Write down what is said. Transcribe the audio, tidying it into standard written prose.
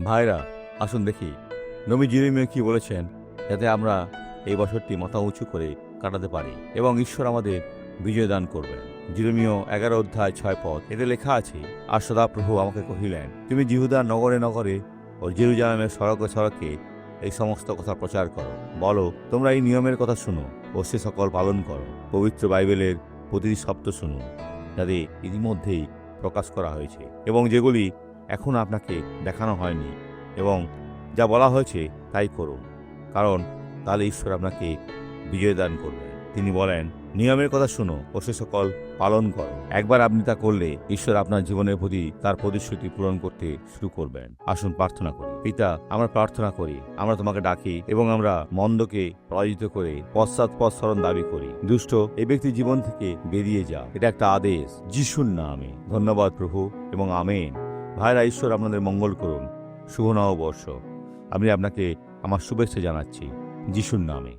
ভাইরা, আসুন দেখি নবী জিরেমিয়া কি বলেছেন, যাতে আমরা এই বছরটি মাথা উঁচু করে কাটাতে পারি এবং ঈশ্বর আমাদের বিজয় দান করবেন। জিরেমিয়া 11 অধ্যায় 6 পদ, এতে লেখা আছে, আর সদাপ্রভু আমাকে কহিলেন, তুমি জিহুদার নগরে নগরে ও জেরুজালেমের সড়কে সড়কে এই সমস্ত কথা প্রচার করো। বলো, তোমরা এই নিয়মের কথা শুনো ও সে সকল পালন করো। পবিত্র বাইবেলের প্রতিটি শব্দ শুনুন, যাতে ইতিমধ্যেই প্রকাশ করা হয়েছে এবং যেগুলি এখন আপনাকে দেখানো হয়নি, এবং যা বলা হয়েছে তাই করুন, কারণ তাহলে ঈশ্বর আপনাকে বিজয় দান করবেন। তিনি বলেন, নিয়মের কথা শুনো ও সে সকল পালন করো। একবার আপনি তা করলে ঈশ্বর আপনার জীবনের প্রতি তার প্রতিশ্রুতি পূরণ করতে শুরু করবেন। আসুন প্রার্থনা করি। পিতা, আমরা প্রার্থনা করি, আমরা তোমাকে ডাকি এবং আমরা মন্দকে পরাজিত করে পশ্চাৎপদ স্মরণ দাবি করি। দুষ্ট এই ব্যক্তির জীবন থেকে বেরিয়ে যা, এটা একটা আদেশ যিশুর নামে। ধন্যবাদ প্রভু এবং আমেন। ভাইরা, ঈশ্বর আপনাদের মঙ্গল করুন। শুভ নববর্ষ। আমি আপনাকে আমার শুভেচ্ছা জানাচ্ছি যিশুর নামে।